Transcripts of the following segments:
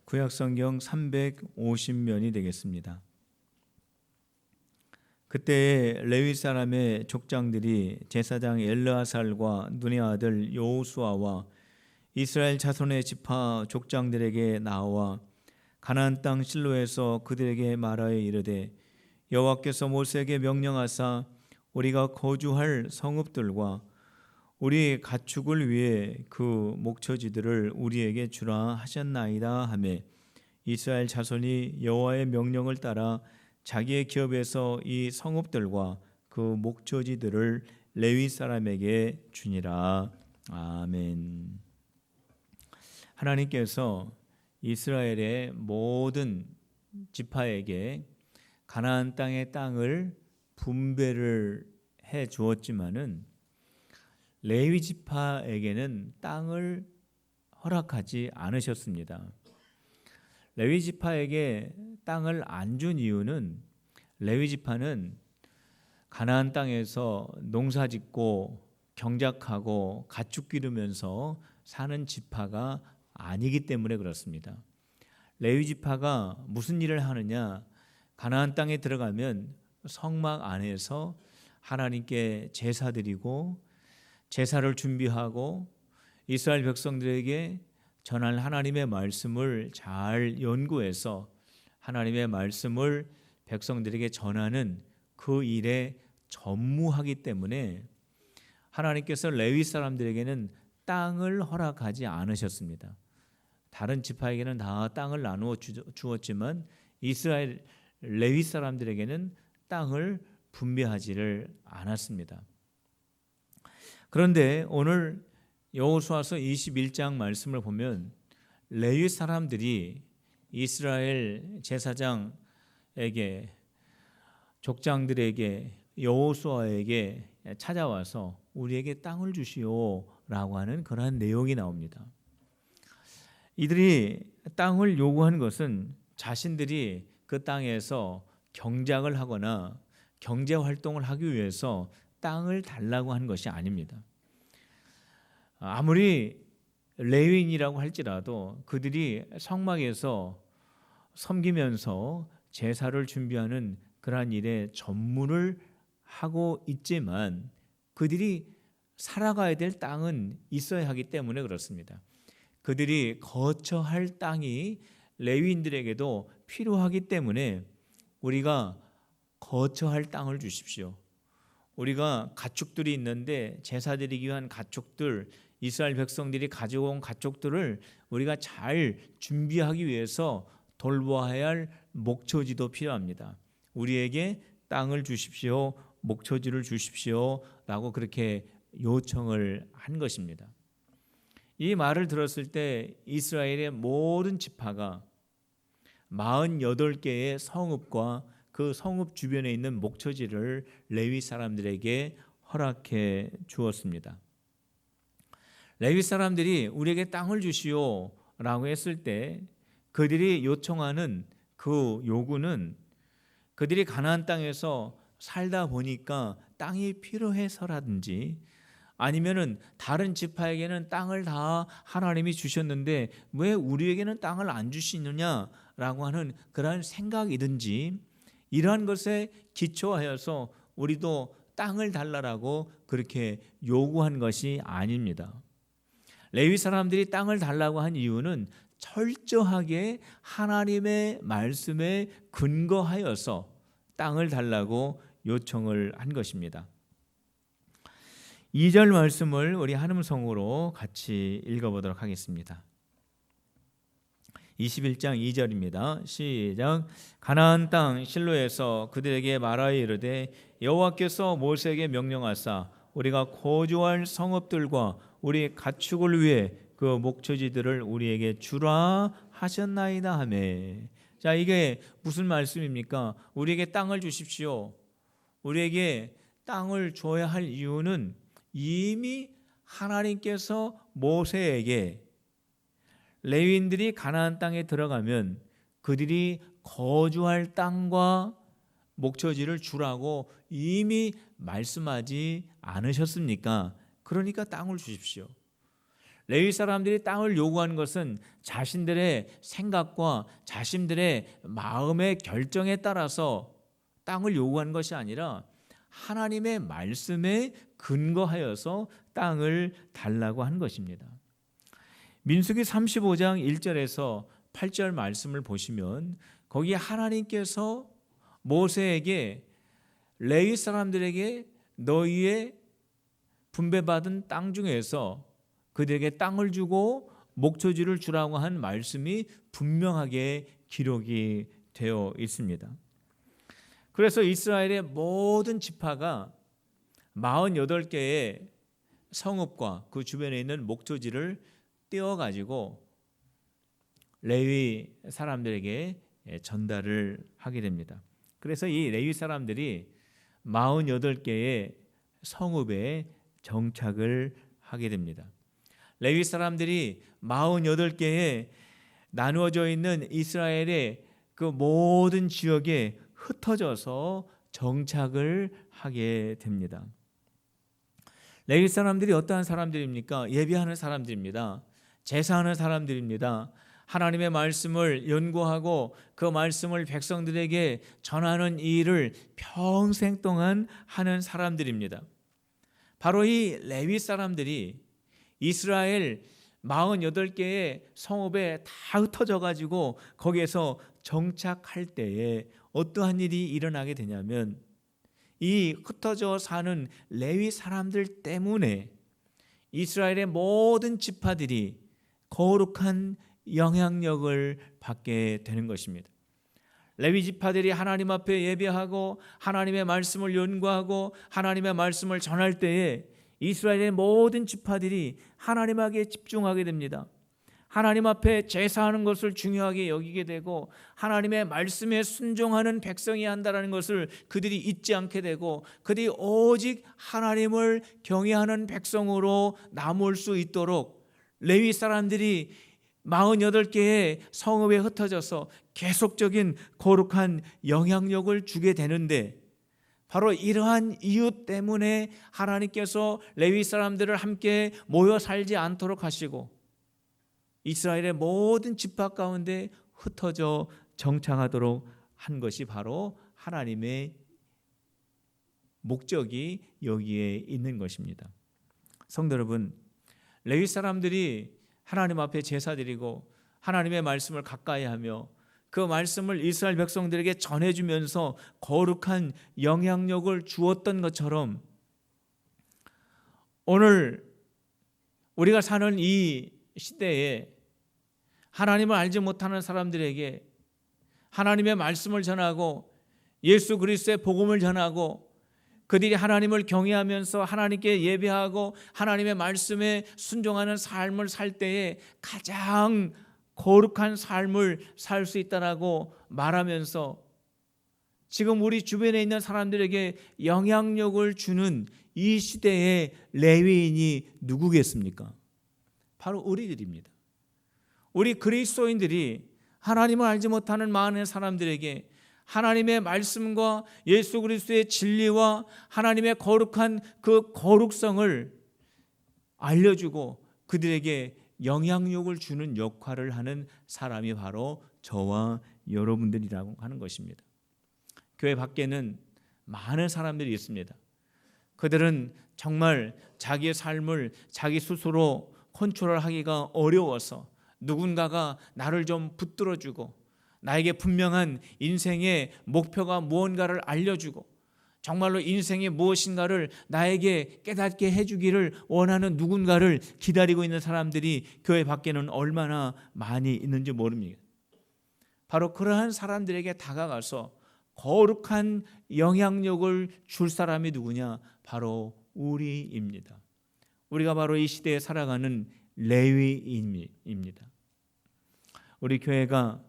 구약성경 350면이 되겠습니다. 그때 레위 사람의 족장들이 제사장 엘르아살과 눈의 아들 여호수아와 이스라엘 자손의 지파 족장들에게 나와 가나안 땅 실로에서 그들에게 말하여 이르되 여호와께서 모세에게 명령하사 우리가 거주할 성읍들과 우리 가축을 위해 그 목처지들을 우리에게 주라 하셨나이다 하매 이스라엘 자손이 여호와의 명령을 따라 자기의 기업에서 이 성읍들과 그 목처지들을 레위 사람에게 주니라. 아멘. 하나님께서 이스라엘의 모든 지파에게 가나안 땅의 땅을 분배를 해 주었지만은 레위 지파에게는 땅을 허락하지 않으셨습니다. 레위 지파에게 땅을 안 준 이유는 레위 지파는 가나안 땅에서 농사짓고 경작하고 가축 기르면서 사는 지파가 아니기 때문에 그렇습니다. 레위 지파가 무슨 일을 하느냐? 가나안 땅에 들어가면 성막 안에서 하나님께 제사 드리고 제사를 준비하고 이스라엘 백성들에게 전할 하나님의 말씀을 잘 연구해서 하나님의 말씀을 백성들에게 전하는 그 일에 전무하기 때문에 하나님께서 레위 사람들에게는 땅을 허락하지 않으셨습니다. 다른 지파에게는 다 땅을 나누어 주었지만 이스라엘 레위 사람들에게는 땅을 분배하지를 않았습니다. 그런데 오늘 여호수아서 21장 말씀을 보면 레위 사람들이 이스라엘 제사장에게 족장들에게 여호수아에게 찾아와서 우리에게 땅을 주시오라고 하는 그러한 내용이 나옵니다. 이들이 땅을 요구한 것은 자신들이 그 땅에서 경작을 하거나 경제 활동을 하기 위해서 땅을 달라고 한 것이 아닙니다. 아무리 레위인이라고 할지라도 그들이 성막에서 섬기면서 제사를 준비하는 그러한 일에 전문을 하고 있지만 그들이 살아가야 될 땅은 있어야 하기 때문에 그렇습니다. 그들이 거처할 땅이 레위인들에게도 필요하기 때문에 우리가 거처할 땅을 주십시오. 우리가 가축들이 있는데 제사 드리기 위한 가축들, 이스라엘 백성들이 가져온 가축들을 우리가 잘 준비하기 위해서 돌보아야 할 목처지도 필요합니다. 우리에게 땅을 주십시오, 목처지를 주십시오 라고 그렇게 요청을 한 것입니다. 이 말을 들었을 때 이스라엘의 모든 지파가 48개의 성읍과 그 성읍 주변에 있는 목처지를 레위 사람들에게 허락해 주었습니다. 레위 사람들이 우리에게 땅을 주시오라고 했을 때 그들이 요청하는 그 요구는 그들이 가나안 땅에서 살다 보니까 땅이 필요해서라든지 아니면은 다른 지파에게는 땅을 다 하나님이 주셨는데 왜 우리에게는 땅을 안 주시느냐라고 하는 그런 생각이든지 이러한 것에 기초하여서 우리도 땅을 달라고 그렇게 요구한 것이 아닙니다. 레위 사람들이 땅을 달라고 한 이유는 철저하게 하나님의 말씀에 근거하여서 땅을 달라고 요청을 한 것입니다. 2절 말씀을 우리 한음성으로 같이 읽어보도록 하겠습니다. 21장 2절입니다. 시작. 가나안 땅 실로에서 그들에게 말하여 이르되 여호와께서 모세에게 명령하사 우리가 거주할 성읍들과 우리 가축을 위해 그 목처지들을 우리에게 주라 하셨나이다 하매. 자, 이게 무슨 말씀입니까? 우리에게 땅을 주십시오. 우리에게 땅을 줘야 할 이유는 이미 하나님께서 모세에게 레위인들이 가나안 땅에 들어가면 그들이 거주할 땅과 목처지를 주라고 이미 말씀하지 않으셨습니까? 그러니까 땅을 주십시오. 레위 사람들이 땅을 요구한 것은 자신들의 생각과 자신들의 마음의 결정에 따라서 땅을 요구한 것이 아니라 하나님의 말씀에 근거하여서 땅을 달라고 한 것입니다. 민수기 35장 1절에서 8절 말씀을 보시면 거기에 하나님께서 모세에게 레위 사람들에게 너희의 분배받은 땅 중에서 그들에게 땅을 주고 목초지를 주라고 한 말씀이 분명하게 기록이 되어 있습니다. 그래서 이스라엘의 모든 지파가 48개의 성읍과 그 주변에 있는 목초지를 떼어가지고 레위 사람들에게 전달을 하게 됩니다. 그래서 이 레위 사람들이 48개의 성읍에 정착을 하게 됩니다. 레위 사람들이 48개의 나누어져 있는 이스라엘의 그 모든 지역에 흩어져서 정착을 하게 됩니다. 레위 사람들이 어떠한 사람들입니까? 예배하는 사람들입니다. 제사하는 사람들입니다. 하나님의 말씀을 연구하고 그 말씀을 백성들에게 전하는 이 일을 평생 동안 하는 사람들입니다. 바로 이 레위 사람들이 이스라엘 48개의 성읍에 다 흩어져 가지고 거기에서 정착할 때에 어떠한 일이 일어나게 되냐면 이 흩어져 사는 레위 사람들 때문에 이스라엘의 모든 지파들이 거룩한 영향력을 받게 되는 것입니다. 레위 지파들이 하나님 앞에 예배하고 하나님의 말씀을 연구하고 하나님의 말씀을 전할 때에 이스라엘의 모든 지파들이 하나님에게 집중하게 됩니다. 하나님 앞에 제사하는 것을 중요하게 여기게 되고 하나님의 말씀에 순종하는 백성이 한다는 것을 그들이 잊지 않게 되고 그들이 오직 하나님을 경외하는 백성으로 남을 수 있도록 레위 사람들이 48개의 성읍에 흩어져서 계속적인 거룩한 영향력을 주게 되는데 바로 이러한 이유 때문에 하나님께서 레위 사람들을 함께 모여 살지 않도록 하시고 이스라엘의 모든 지파 가운데 흩어져 정착하도록 한 것이 바로 하나님의 목적이 여기에 있는 것입니다. 성도 여러분, 레위 사람들이 하나님 앞에 제사드리고 하나님의 말씀을 가까이 하며 그 말씀을 이스라엘 백성들에게 전해주면서 거룩한 영향력을 주었던 것처럼 오늘 우리가 사는 이 시대에 하나님을 알지 못하는 사람들에게 하나님의 말씀을 전하고 예수 그리스도의 복음을 전하고 그들이 하나님을 경외하면서 하나님께 예배하고 하나님의 말씀에 순종하는 삶을 살 때에 가장 거룩한 삶을 살 수 있다라고 말하면서 지금 우리 주변에 있는 사람들에게 영향력을 주는 이 시대의 레위인이 누구겠습니까? 바로 우리들입니다. 우리 그리스도인들이 하나님을 알지 못하는 많은 사람들에게 하나님의 말씀과 예수 그리스도의 진리와 하나님의 거룩한 그 거룩성을 알려주고 그들에게 영향력을 주는 역할을 하는 사람이 바로 저와 여러분들이라고 하는 것입니다. 교회 밖에는 많은 사람들이 있습니다. 그들은 정말 자기의 삶을 자기 스스로 컨트롤하기가 어려워서 누군가가 나를 좀 붙들어주고 나에게 분명한 인생의 목표가 무언가를 알려주고 정말로 인생이 무엇인가를 나에게 깨닫게 해주기를 원하는 누군가를 기다리고 있는 사람들이 교회 밖에는 얼마나 많이 있는지 모릅니다. 바로 그러한 사람들에게 다가가서 거룩한 영향력을 줄 사람이 누구냐? 바로 우리입니다. 우리가 바로 이 시대에 살아가는 레위인입니다. 우리 교회가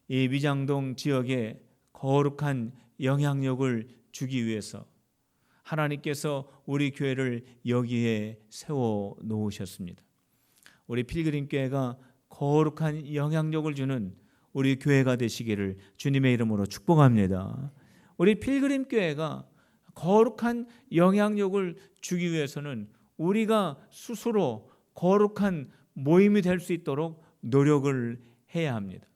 이 위장동 지역에 거룩한 영향력을 주기 위해서 하나님께서 우리 교회를 여기에 세워 놓으셨습니다. 우리 필그림교회가 거룩한 영향력을 주는 우리 교회가 되시기를 주님의 이름으로 축복합니다. 우리 필그림교회가 거룩한 영향력을 주기 위해서는 우리가 스스로 거룩한 모임이 될 수 있도록 노력을 해야 합니다.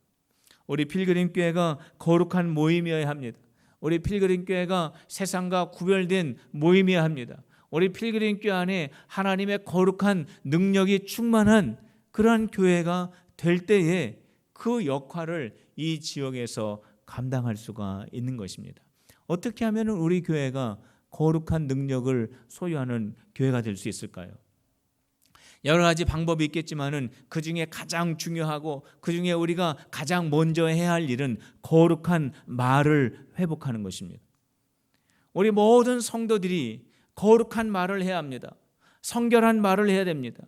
우리 필그림 교회가 거룩한 모임이어야 합니다. 우리 필그림 교회가 세상과 구별된 모임이어야 합니다. 우리 필그림 교회 안에 하나님의 거룩한 능력이 충만한 그러한 교회가 될 때에 그 역할을 이 지역에서 감당할 수가 있는 것입니다. 어떻게 하면 우리 교회가 거룩한 능력을 소유하는 교회가 될 수 있을까요? 여러 가지 방법이 있겠지만은 그 중에 가장 중요하고 그 중에 우리가 가장 먼저 해야 할 일은 거룩한 말을 회복하는 것입니다. 우리 모든 성도들이 거룩한 말을 해야 합니다. 성결한 말을 해야 됩니다.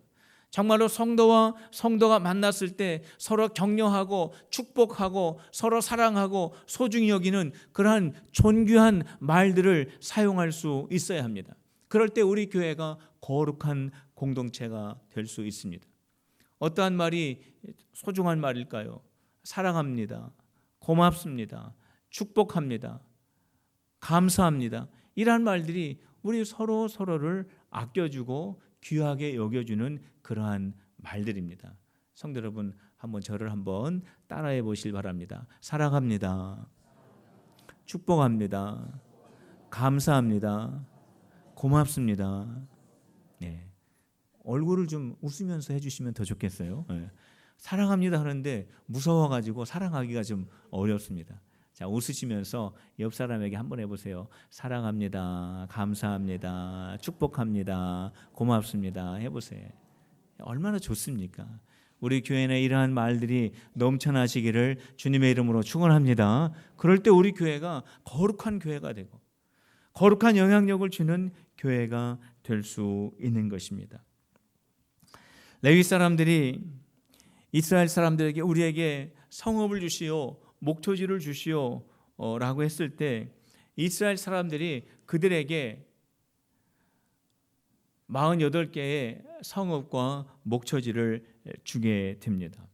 정말로 성도와 성도가 만났을 때 서로 격려하고 축복하고 서로 사랑하고 소중히 여기는 그러한 존귀한 말들을 사용할 수 있어야 합니다. 그럴 때 우리 교회가 거룩한 공동체가 될 수 있습니다. 어떠한 말이 소중한 말일까요? 사랑합니다. 고맙습니다. 축복합니다. 감사합니다. 이러한 말들이 우리 서로를 아껴주고 귀하게 여겨주는 그러한 말들입니다. 성도 여러분, 저를 한번 따라해 보실 바랍니다. 사랑합니다. 축복합니다. 감사합니다. 고맙습니다. 네. 얼굴을 좀 웃으면서 해주시면 더 좋겠어요. 네. 사랑합니다 하는데 무서워가지고 사랑하기가 좀 어렵습니다. 자, 웃으시면서 옆 사람에게 한번 해보세요. 사랑합니다. 감사합니다. 축복합니다. 고맙습니다. 해보세요. 얼마나 좋습니까? 우리 교회에 이러한 말들이 넘쳐나시기를 주님의 이름으로 축원합니다. 그럴 때 우리 교회가 거룩한 교회가 되고 거룩한 영향력을 주는 교회가 될 수 있는 것입니다. 레위 사람들이 이스라엘 사람들에게 우리에게 성읍을 주시오, 목초지를 주시오 라고 했을 때 이스라엘 사람들이 그들에게 48개의 성읍과 목초지를 주게 됩니다.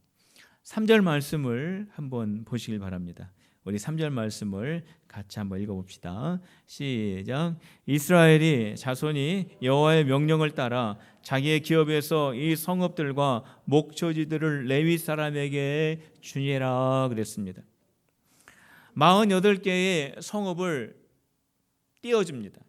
3절 말씀을 한번 보시길 바랍니다. 우리 3절 말씀을 같이 한번 읽어봅시다. 시작. 이스라엘이 자손이 여호와의 명령을 따라 자기의 기업에서 이 성읍들과 목초지들을 레위 사람에게 주니라 그랬습니다. 48개의 성읍을 띄워줍니다.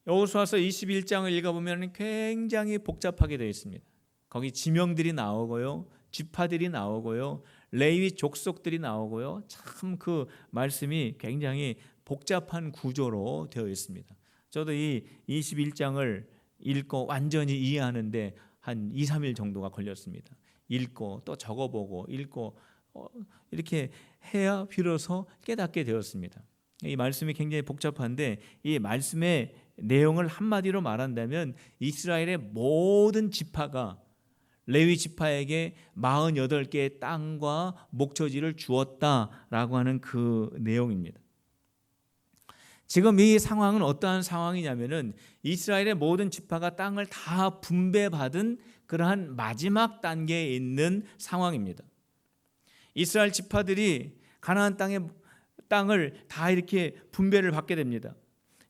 여호수아서 21장을 읽어보면 굉장히 복잡하게 되어 있습니다. 거기 지명들이 나오고요, 지파들이 나오고요, 레위 족속들이 나오고요. 참 그 말씀이 굉장히 복잡한 구조로 되어 있습니다. 저도 이 21장을 읽고 완전히 이해하는데 한 2, 3일 정도가 걸렸습니다. 읽고 또 적어보고 읽고 이렇게 해야 비로소 깨닫게 되었습니다. 이 말씀이 굉장히 복잡한데 이 말씀의 내용을 한마디로 말한다면 이스라엘의 모든 지파가 레위 지파에게 48개의 땅과 목초지를 주었다라고 하는 그 내용입니다. 지금 이 상황은 어떠한 상황이냐면은 이스라엘의 모든 지파가 땅을 다 분배받은 그러한 마지막 단계에 있는 상황입니다. 이스라엘 지파들이 가나안 땅을 다 이렇게 분배를 받게 됩니다.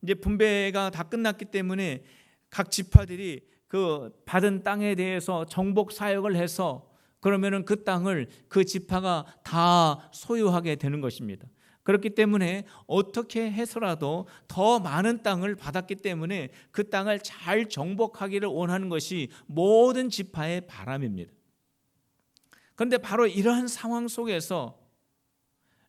이제 분배가 다 끝났기 때문에 각 지파들이 그 받은 땅에 대해서 정복 사역을 해서 그러면은 그 땅을 그 지파가 다 소유하게 되는 것입니다. 그렇기 때문에 어떻게 해서라도 더 많은 땅을 받았기 때문에 그 땅을 잘 정복하기를 원하는 것이 모든 지파의 바람입니다. 그런데 바로 이러한 상황 속에서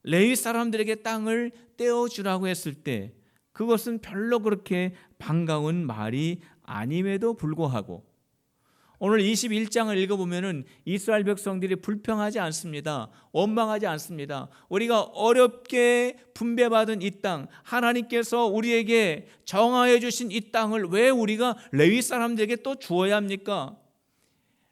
레위 사람들에게 땅을 떼어주라고 했을 때 그것은 별로 그렇게 반가운 말이 아님에도 불구하고 오늘 21장을 읽어보면 이스라엘 백성들이 불평하지 않습니다. 원망하지 않습니다. 우리가 어렵게 분배받은 이 땅, 하나님께서 우리에게 정하여 주신 이 땅을 왜 우리가 레위 사람들에게 또 주어야 합니까?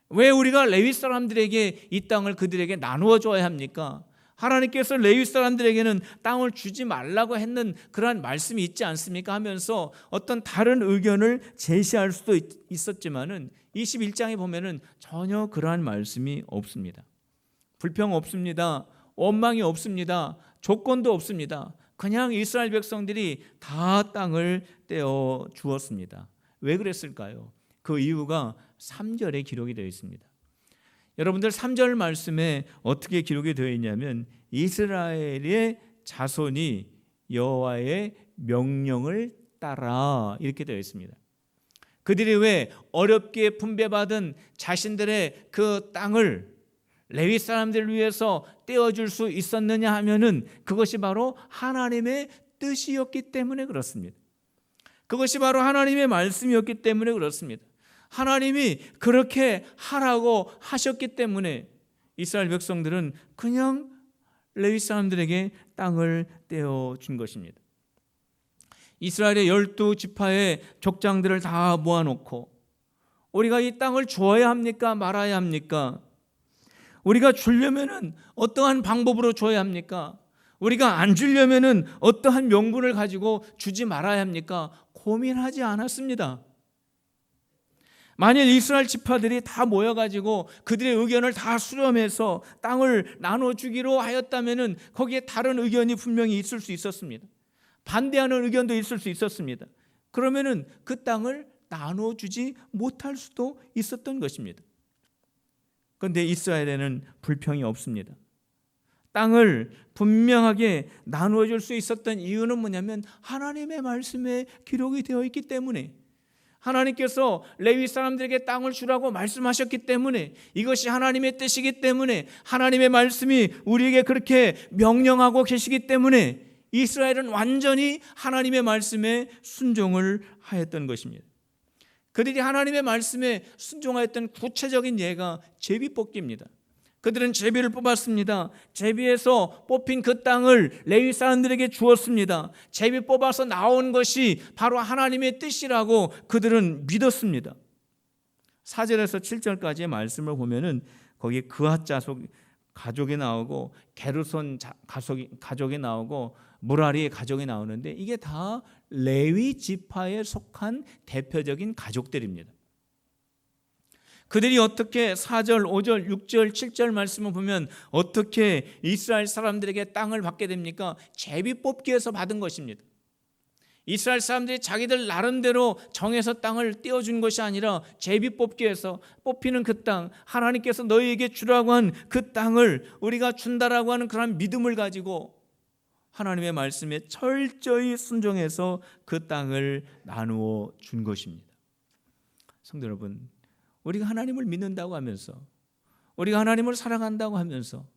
왜 우리가 레위 사람들에게 이 땅을 그들에게 나누어 줘야 합니까? 하나님께서 레위 사람들에게는 땅을 주지 말라고 했는 그러한 말씀이 있지 않습니까? 하면서 어떤 다른 의견을 제시할 수도 있었지만은 21장에 보면은 전혀 그러한 말씀이 없습니다. 불평 없습니다. 원망이 없습니다. 조건도 없습니다. 그냥 이스라엘 백성들이 다 땅을 떼어 주었습니다. 왜 그랬을까요? 그 이유가 3절에 기록이 되어 있습니다. 여러분들 3절 말씀에 어떻게 기록이 되어 있냐면 이스라엘의 자손이 여호와의 명령을 따라 이렇게 되어 있습니다. 그들이 왜 어렵게 분배받은 자신들의 그 땅을 레위 사람들을 위해서 떼어줄 수 있었느냐 하면은 그것이 바로 하나님의 뜻이었기 때문에 그렇습니다. 그것이 바로 하나님의 말씀이었기 때문에 그렇습니다. 하나님이 그렇게 하라고 하셨기 때문에 이스라엘 백성들은 그냥 레위 사람들에게 땅을 떼어준 것입니다. 이스라엘의 12지파의 족장들을 다 모아놓고 우리가 이 땅을 주어야 합니까? 말아야 합니까? 우리가 주려면은 어떠한 방법으로 줘야 합니까? 우리가 안 주려면은 어떠한 명분을 가지고 주지 말아야 합니까? 고민하지 않았습니다. 만일 이스라엘 지파들이 다 모여가지고 그들의 의견을 다 수렴해서 땅을 나눠주기로 하였다면은 거기에 다른 의견이 분명히 있을 수 있었습니다. 반대하는 의견도 있을 수 있었습니다. 그러면은 그 땅을 나눠주지 못할 수도 있었던 것입니다. 그런데 이스라엘에는 불평이 없습니다. 땅을 분명하게 나누어 줄 수 있었던 이유는 뭐냐면 하나님의 말씀에 기록이 되어 있기 때문에, 하나님께서 레위 사람들에게 땅을 주라고 말씀하셨기 때문에, 이것이 하나님의 뜻이기 때문에, 하나님의 말씀이 우리에게 그렇게 명령하고 계시기 때문에 이스라엘은 완전히 하나님의 말씀에 순종을 하였던 것입니다. 그들이 하나님의 말씀에 순종하였던 구체적인 예가 제비뽑기입니다. 그들은 제비를 뽑았습니다. 제비에서 뽑힌 그 땅을 레위 사람들에게 주었습니다. 제비 뽑아서 나온 것이 바로 하나님의 뜻이라고 그들은 믿었습니다. 4절에서 7절까지의 말씀을 보면은 거기 그앗 자손 가족이 나오고 게르손 가족이 나오고 무라리의 가족이 나오는데 이게 다 레위 지파에 속한 대표적인 가족들입니다. 그들이 어떻게 4절, 5절, 6절, 7절 말씀을 보면 어떻게 이스라엘 사람들에게 땅을 받게 됩니까? 제비 뽑기에서 받은 것입니다. 이스라엘 사람들이 자기들 나름대로 정해서 땅을 떼어준 것이 아니라 제비 뽑기에서 뽑히는 그 땅, 하나님께서 너희에게 주라고 한 그 땅을 우리가 준다라고 하는 그런 믿음을 가지고 하나님의 말씀에 철저히 순종해서 그 땅을 나누어 준 것입니다. 성도 여러분, 우리가 하나님을 믿는다고 하면서, 우리가 하나님을 사랑한다고 하면서,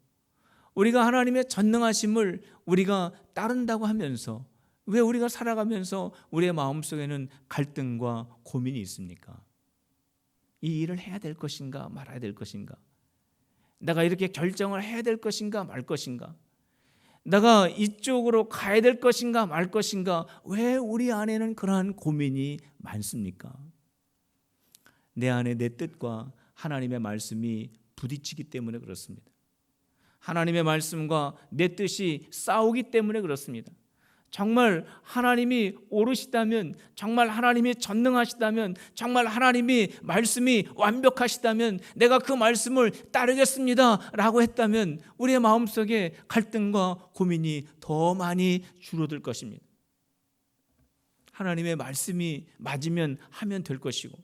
우리가 하나님의 전능하심을 우리가 따른다고 하면서 왜 우리가 살아가면서 우리의 마음속에는 갈등과 고민이 있습니까? 이 일을 해야 될 것인가 말아야 될 것인가? 내가 이렇게 결정을 해야 될 것인가 말 것인가? 내가 이쪽으로 가야 될 것인가 말 것인가? 왜 우리 안에는 그러한 고민이 많습니까? 내 안에 내 뜻과 하나님의 말씀이 부딪히기 때문에 그렇습니다. 하나님의 말씀과 내 뜻이 싸우기 때문에 그렇습니다. 정말 하나님이 옳으시다면, 정말 하나님이 전능하시다면, 정말 하나님이 말씀이 완벽하시다면 내가 그 말씀을 따르겠습니다 라고 했다면 우리의 마음속에 갈등과 고민이 더 많이 줄어들 것입니다. 하나님의 말씀이 맞으면 하면 될 것이고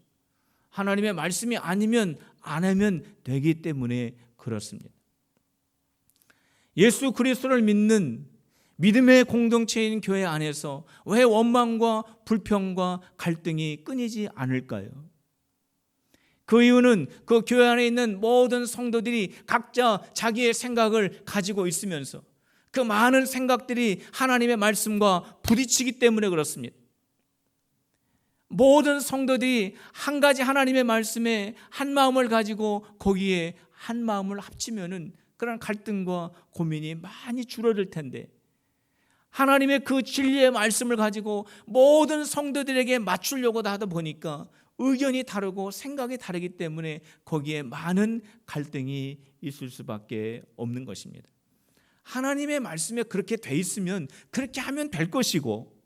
하나님의 말씀이 아니면 안 하면 되기 때문에 그렇습니다. 예수 그리스도를 믿는 믿음의 공동체인 교회 안에서 왜 원망과 불평과 갈등이 끊이지 않을까요? 그 이유는 그 교회 안에 있는 모든 성도들이 각자 자기의 생각을 가지고 있으면서 그 많은 생각들이 하나님의 말씀과 부딪히기 때문에 그렇습니다. 모든 성도들이 한 가지 하나님의 말씀에 한 마음을 가지고 거기에 한 마음을 합치면은 그런 갈등과 고민이 많이 줄어들 텐데, 하나님의 그 진리의 말씀을 가지고 모든 성도들에게 맞추려고 하다 보니까 의견이 다르고 생각이 다르기 때문에 거기에 많은 갈등이 있을 수밖에 없는 것입니다. 하나님의 말씀에 그렇게 돼 있으면 그렇게 하면 될 것이고,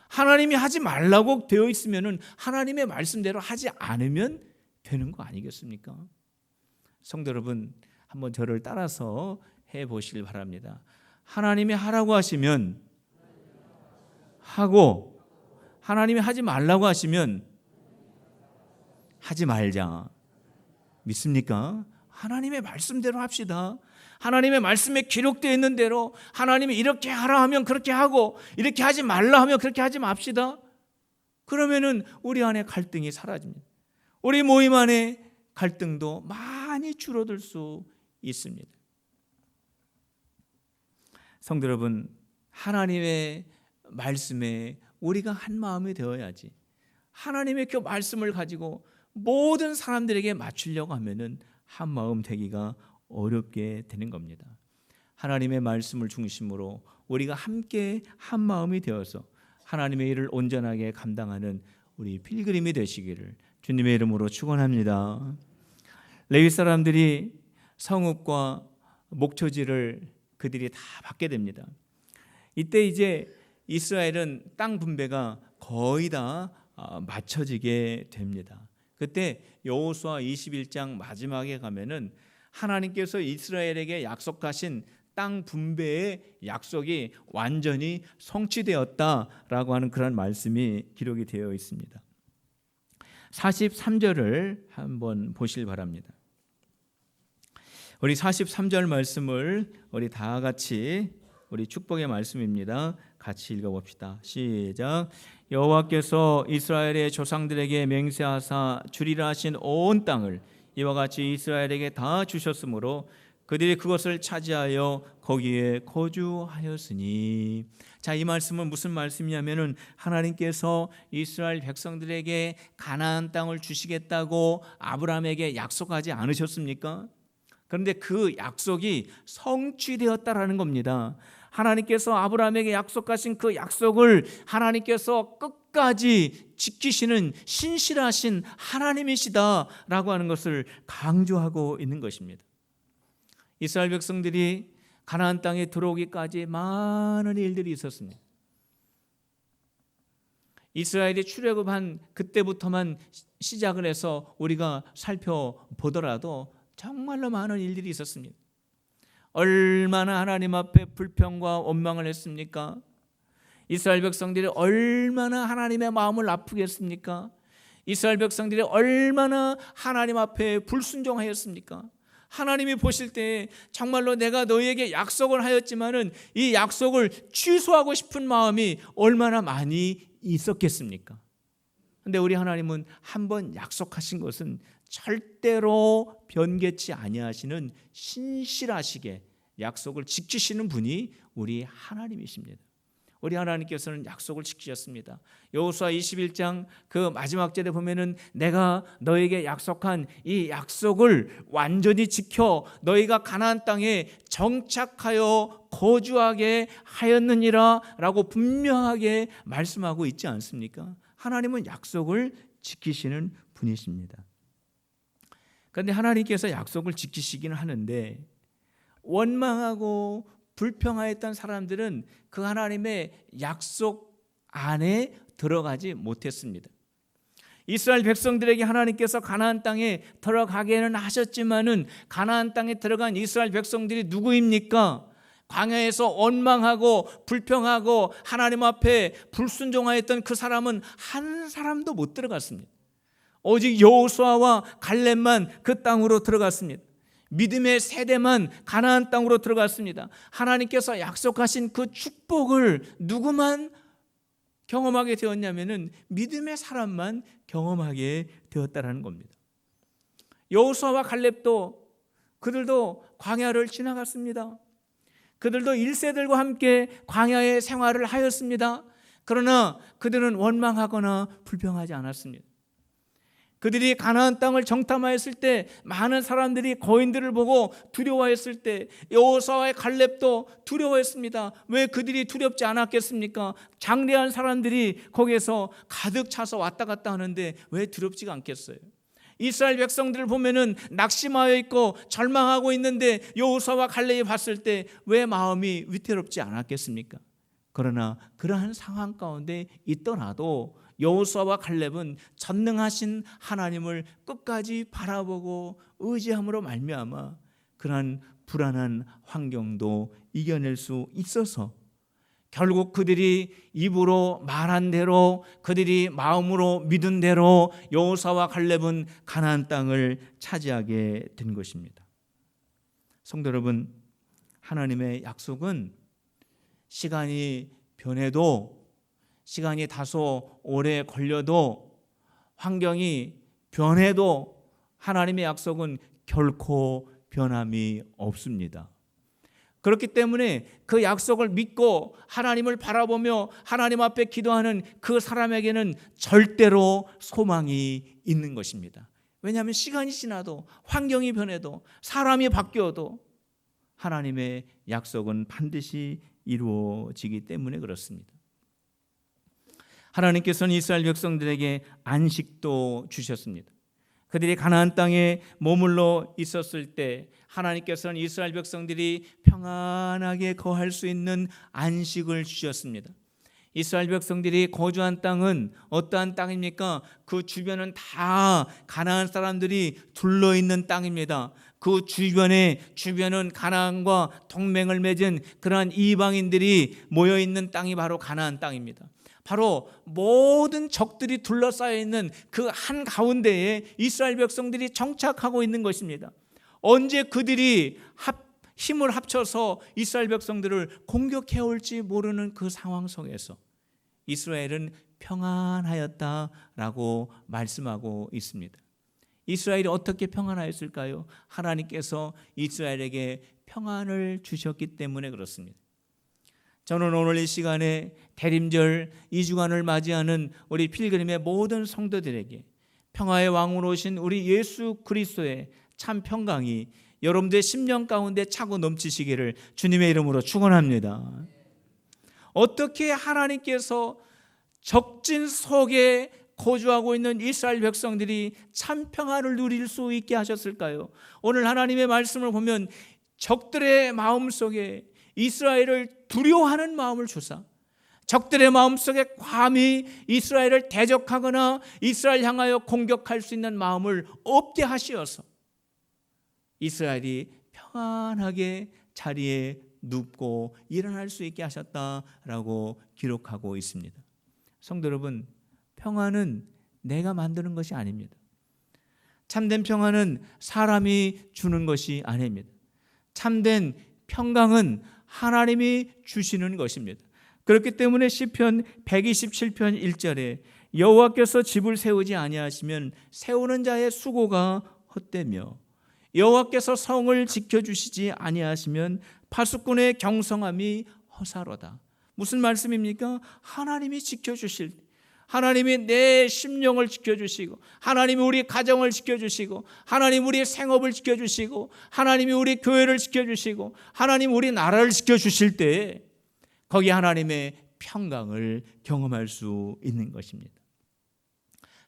하나님이 하지 말라고 되어 있으면 하나님의 말씀대로 하지 않으면 되는 거 아니겠습니까? 성도 여러분, 한번 저를 따라서 해보시길 바랍니다. 하나님이 하라고 하시면 하고, 하나님이 하지 말라고 하시면 하지 말자. 믿습니까? 하나님의 말씀대로 합시다. 하나님의 말씀에 기록되어 있는 대로 하나님이 이렇게 하라 하면 그렇게 하고 이렇게 하지 말라 하면 그렇게 하지 맙시다. 그러면은 우리 안에 갈등이 사라집니다. 우리 모임 안에 갈등도 많이 줄어들 수 있습니다. 성도 여러분, 하나님의 말씀에 우리가 한 마음이 되어야지. 하나님의 그 말씀을 가지고 모든 사람들에게 맞추려고 하면은 한 마음 되기가 어렵게 되는 겁니다. 하나님의 말씀을 중심으로 우리가 함께 한 마음이 되어서 하나님의 일을 온전하게 감당하는 우리 필그림이 되시기를 주님의 이름으로 축원합니다. 레위 사람들이 성읍과 목초지를 그들이 다 받게 됩니다. 이때 이제 이스라엘은 땅 분배가 거의 다 맞춰지게 됩니다. 그때 여호수아 21장 마지막에 가면은 하나님께서 이스라엘에게 약속하신 땅 분배의 약속이 완전히 성취되었다라고 하는 그런 말씀이 기록이 되어 있습니다. 43절을 한번 보시길 바랍니다. 우리 43절 말씀을 우리 다 같이 우리 축복의 말씀입니다. 같이 읽어봅시다. 시작. 여호와께서 이스라엘의 조상들에게 맹세하사 주리라 하신 온 땅을 이와 같이 이스라엘에게 다 주셨으므로 그들이 그것을 차지하여 거기에 거주하였으니. 자, 이 말씀은 무슨 말씀이냐면은 하나님께서 이스라엘 백성들에게 가나안 땅을 주시겠다고 아브라함에게 약속하지 않으셨습니까? 그런데 그 약속이 성취되었다라는 겁니다. 하나님께서 아브라함에게 약속하신 그 약속을 하나님께서 끝까지 지키시는 신실하신 하나님이시다라고 하는 것을 강조하고 있는 것입니다. 이스라엘 백성들이 가나안 땅에 들어오기까지 많은 일들이 있었습니다. 이스라엘이 출애굽한 그때부터만 시작을 해서 우리가 살펴보더라도 정말로 많은 일들이 있었습니다. 얼마나 하나님 앞에 불평과 원망을 했습니까? 이스라엘 백성들이 얼마나 하나님의 마음을 아프게 했습니까? 이스라엘 백성들이 얼마나 하나님 앞에 불순종하였습니까? 하나님이 보실 때 정말로 내가 너희에게 약속을 하였지만은 이 약속을 취소하고 싶은 마음이 얼마나 많이 있었겠습니까? 근데 우리 하나님은 한번 약속하신 것은 절대로 변개치 아니하시는 신실하시게 약속을 지키시는 분이 우리 하나님이십니다. 우리 하나님께서는 약속을 지키셨습니다. 여호수아 21장 그 마지막 절에 보면은 내가 너에게 약속한 이 약속을 완전히 지켜 너희가 가나안 땅에 정착하여 거주하게 하였느니라 라고 분명하게 말씀하고 있지 않습니까? 하나님은 약속을 지키시는 분이십니다. 그런데 하나님께서 약속을 지키시기는 하는데 원망하고 불평하였던 사람들은 그 하나님의 약속 안에 들어가지 못했습니다. 이스라엘 백성들에게 하나님께서 가나안 땅에 들어가게는 하셨지만은 가나안 땅에 들어간 이스라엘 백성들이 누구입니까? 광야에서 원망하고 불평하고 하나님 앞에 불순종하였던 그 사람은 한 사람도 못 들어갔습니다. 오직 여호수아와 갈렙만 그 땅으로 들어갔습니다. 믿음의 세대만 가나안 땅으로 들어갔습니다. 하나님께서 약속하신 그 축복을 누구만 경험하게 되었냐면은 믿음의 사람만 경험하게 되었다라는 겁니다. 여호수아와 갈렙도 그들도 광야를 지나갔습니다. 그들도 1세들과 함께 광야의 생활을 하였습니다. 그러나 그들은 원망하거나 불평하지 않았습니다. 그들이 가나안 땅을 정탐하였을 때 많은 사람들이 거인들을 보고 두려워했을 때 여호수아와 갈렙도 두려워했습니다. 왜 그들이 두렵지 않았겠습니까? 장대한 사람들이 거기에서 가득 차서 왔다 갔다 하는데 왜 두렵지가 않겠어요? 이스라엘 백성들을 보면은 낙심하여 있고 절망하고 있는데 여호수아와 갈렙이 봤을 때 왜 마음이 위태롭지 않았겠습니까? 그러나 그러한 상황 가운데 있더라도 여호수아와 갈렙은 전능하신 하나님을 끝까지 바라보고 의지함으로 말미암아 그러한 불안한 환경도 이겨낼 수 있어서 결국 그들이 입으로 말한 대로, 그들이 마음으로 믿은 대로 여호수아와 갈렙은 가나안 땅을 차지하게 된 것입니다. 성도 여러분, 하나님의 약속은 시간이 변해도, 시간이 다소 오래 걸려도, 환경이 변해도 하나님의 약속은 결코 변함이 없습니다. 그렇기 때문에 그 약속을 믿고 하나님을 바라보며 하나님 앞에 기도하는 그 사람에게는 절대로 소망이 있는 것입니다. 왜냐하면 시간이 지나도, 환경이 변해도, 사람이 바뀌어도 하나님의 약속은 반드시 이루어지기 때문에 그렇습니다. 하나님께서는 이스라엘 백성들에게 안식도 주셨습니다. 그들이 가나안 땅에 머물러 있었을 때 하나님께서는 이스라엘 백성들이 평안하게 거할 수 있는 안식을 주셨습니다. 이스라엘 백성들이 거주한 땅은 어떠한 땅입니까? 그 주변은 다 가나안 사람들이 둘러있는 땅입니다. 그 주변은 가나안과 동맹을 맺은 그러한 이방인들이 모여있는 땅이 바로 가나안 땅입니다. 바로 모든 적들이 둘러싸여 있는 그 한가운데에 이스라엘 백성들이 정착하고 있는 것입니다. 언제 그들이 힘을 합쳐서 이스라엘 백성들을 공격해 올지 모르는 그 상황 속에서 이스라엘은 평안하였다라고 말씀하고 있습니다. 이스라엘이 어떻게 평안하였을까요? 하나님께서 이스라엘에게 평안을 주셨기 때문에 그렇습니다. 저는 오늘 이 시간에 대림절 2주간을 맞이하는 우리 필그림의 모든 성도들에게 평화의 왕으로 오신 우리 예수 그리스도의 참 평강이 여러분들의 심령 가운데 차고 넘치시기를 주님의 이름으로 축원합니다. 어떻게 하나님께서 적진 속에 거주하고 있는 이스라엘 백성들이 참 평안을 누릴 수 있게 하셨을까요? 오늘 하나님의 말씀을 보면 적들의 마음속에 이스라엘을 두려워하는 마음을 주사, 적들의 마음속에 감히 이스라엘을 대적하거나 이스라엘 향하여 공격할 수 있는 마음을 없게 하시어서 이스라엘이 평안하게 자리에 눕고 일어날 수 있게 하셨다라고 기록하고 있습니다. 성도 여러분, 평안은 내가 만드는 것이 아닙니다. 참된 평안은 사람이 주는 것이 아닙니다. 참된 평강은 하나님이 주시는 것입니다. 그렇기 때문에 시편 127편 1절에 여호와께서 집을 세우지 아니하시면 세우는 자의 수고가 헛되며 여호와께서 성을 지켜주시지 아니하시면 파수꾼의 경성함이 허사로다. 무슨 말씀입니까? 하나님이 지켜주실 때, 하나님이 내 심령을 지켜주시고, 하나님이 우리 가정을 지켜주시고, 하나님이 우리 생업을 지켜주시고, 하나님이 우리 교회를 지켜주시고, 하나님이 우리 나라를 지켜주실 때 거기 하나님의 평강을 경험할 수 있는 것입니다.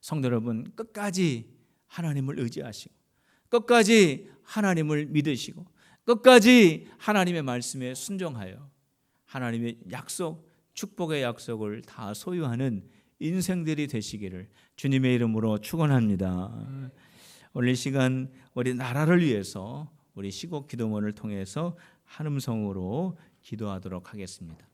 성도 여러분, 끝까지 하나님을 의지하시고, 끝까지 하나님을 믿으시고, 끝까지 하나님의 말씀에 순종하여 하나님의 약속, 축복의 약속을 다 소유하는 인생들이 되시기를 주님의 이름으로 축원합니다. 오늘 이 시간 우리 나라를 위해서 우리 시국 기도문을 통해서 한 음성으로 기도하도록 하겠습니다.